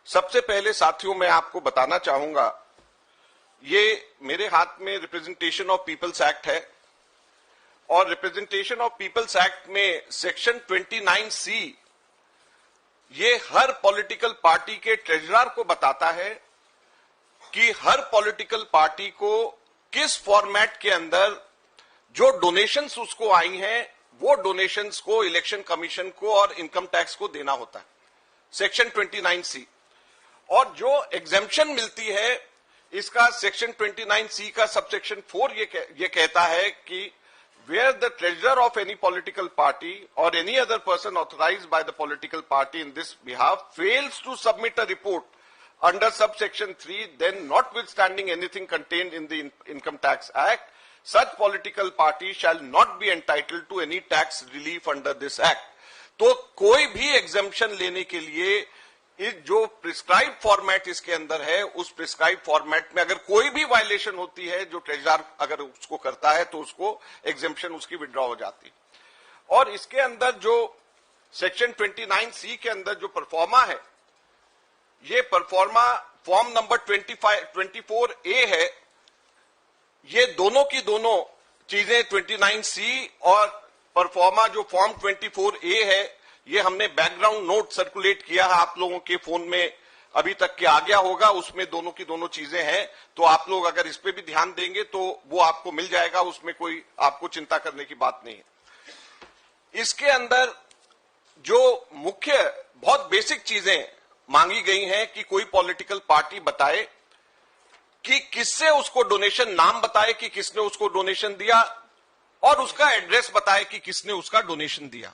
सबसे पहले साथियों मैं आपको बताना चाहूंगा, ये मेरे हाथ में रिप्रेजेंटेशन ऑफ पीपल्स एक्ट है और रिप्रेजेंटेशन ऑफ पीपल्स एक्ट में सेक्शन 29C ये हर पॉलिटिकल पार्टी के ट्रेजरर को बताता है कि हर पॉलिटिकल पार्टी को किस फॉर्मेट के अंदर जो डोनेशंस उसको आई हैं वो डोनेशंस को इलेक्शन कमीशन को और इनकम टैक्स को देना होता है, सेक्शन 29C। और जो एग्जेम्पशन मिलती है इसका सेक्शन 29C का सबसेक्शन 4 ये कहता है कि where the treasurer of any political party or any other person authorized by the political party in this behalf fails to submit a report under subsection 3, then notwithstanding anything contained in the Income Tax Act, such political party shall not be entitled to any tax relief under this act. तो कोई भी exemption लेने के लिए इस जो prescribe format इसके अंदर है उस प्रिस्क्राइब फॉर्मेट में अगर कोई भी वायलेशन होती है जो ट्रेजरर अगर उसको करता है तो उसको एग्जेम्पशन उसकी विड्रॉ हो जाती है। और इसके अंदर जो सेक्शन 29C के अंदर जो परफॉर्मा है, ये परफॉर्मा फॉर्म नंबर 24A है। ये दोनों की दोनों चीजें 29C और परफॉर्मा जो फॉर्म 24A है ये हमने बैकग्राउंड नोट सर्कुलेट किया है, आप लोगों के फोन में अभी तक के आ गया होगा, उसमें दोनों की दोनों चीजें हैं। तो आप लोग अगर इस पे भी ध्यान देंगे तो वो आपको मिल जाएगा, उसमें कोई आपको चिंता करने की बात नहीं है। इसके अंदर जो मुख्य बहुत बेसिक चीजें मांगी गई हैं कि कोई पॉलिटिकल पार्टी बताए कि किससे उसको डोनेशन, नाम बताए कि किसने उसको डोनेशन दिया और उसका एड्रेस बताए कि किसने उसका डोनेशन दिया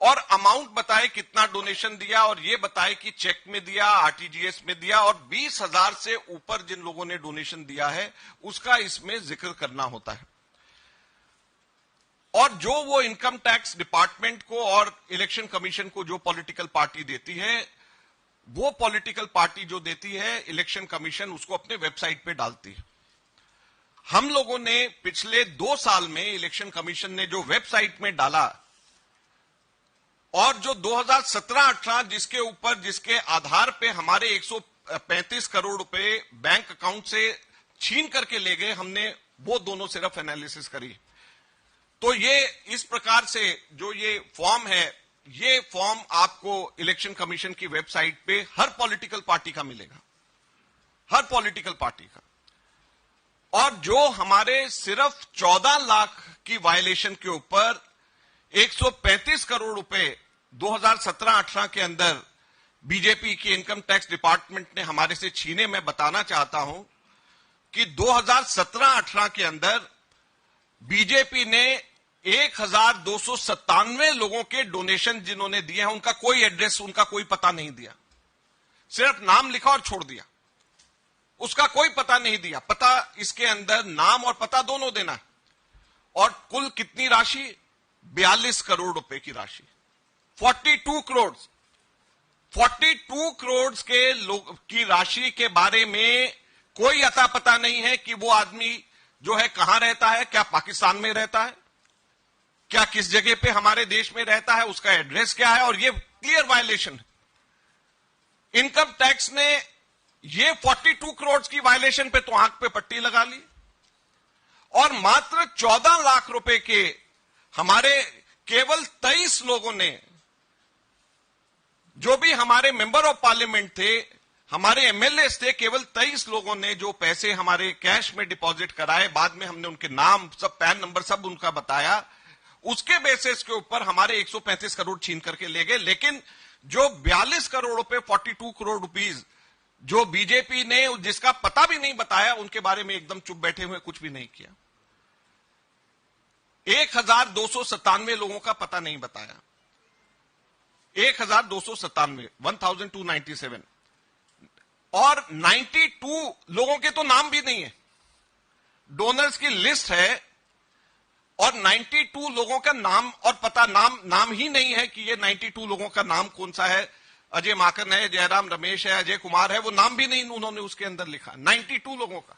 और अमाउंट बताए कितना डोनेशन दिया और ये बताए कि चेक में दिया, आरटीजीएस में दिया और 20,000 से ऊपर जिन लोगों ने डोनेशन दिया है उसका इसमें जिक्र करना होता है। और जो वो इनकम टैक्स डिपार्टमेंट को और इलेक्शन कमीशन को जो पॉलिटिकल पार्टी देती है, वो पॉलिटिकल पार्टी जो देती है इलेक्शन कमीशन उसको अपने वेबसाइट पे डालती है। हम लोगों ने पिछले 2 साल में इलेक्शन कमीशन ने जो वेबसाइट में डाला और जो 2017-18 जिसके आधार पे हमारे 135 करोड़ रुपए बैंक अकाउंट से छीन करके ले गए, हमने वो दोनों सिर्फ एनालिसिस करी। तो ये इस प्रकार से जो ये फॉर्म है, ये फॉर्म आपको इलेक्शन कमीशन की वेबसाइट पे हर पॉलिटिकल पार्टी का मिलेगा, हर पॉलिटिकल पार्टी का। और जो हमारे सिर्फ 14 लाख की वायलेशन के ऊपर 135 करोड़ रुपए 2017-18 के अंदर बीजेपी की इनकम टैक्स डिपार्टमेंट ने हमारे से छीने, मैं बताना चाहता हूं कि 2017-18 के अंदर बीजेपी ने 1297 लोगों के डोनेशन जिन्होंने दिए हैं उनका कोई एड्रेस, उनका कोई पता नहीं दिया, सिर्फ नाम लिखा और छोड़ दिया, उसका कोई पता नहीं दिया। पता इसके अंदर नाम और पता दोनों देना है। और कुल कितनी राशि? 42 करोड़ रुपए की राशि, 42 करोड़ के लोग की राशि के बारे में कोई अता पता नहीं है कि वो आदमी जो है कहां रहता है, क्या पाकिस्तान में रहता है, क्या किस जगह पे हमारे देश में रहता है, उसका एड्रेस क्या है। और ये क्लियर वायलेशन है। इनकम टैक्स ने ये 42 करोड़ की वायलेशन पे तो आंख पे पट्टी लगा ली और मात्र 14 लाख रुपए के हमारे केवल 23 लोगों ने, जो भी हमारे मेंबर ऑफ पार्लियामेंट थे, हमारे एमएलए थे, केवल 23 लोगों ने जो पैसे हमारे कैश में डिपॉजिट कराए, बाद में हमने उनके नाम सब, पैन नंबर सब उनका बताया, उसके बेसिस के ऊपर हमारे 135 करोड़ छीन करके ले गए। लेकिन जो 42 करोड़ रुपए, 42 करोड़ रुपीज जो बीजेपी ने जिसका पता भी नहीं बताया, उनके बारे में एकदम चुप बैठे हुए, कुछ भी नहीं किया। 1297 लोगों का पता नहीं बताया, 1297 और 92 लोगों के तो नाम भी नहीं है। डोनर्स की लिस्ट है और 92 लोगों का नाम और पता, नाम ही नहीं है कि ये 92 लोगों का नाम कौन सा है। अजय माकन है, जयराम रमेश है, अजय कुमार है, वो नाम भी नहीं उन्होंने उसके अंदर लिखा। 92 लोगों का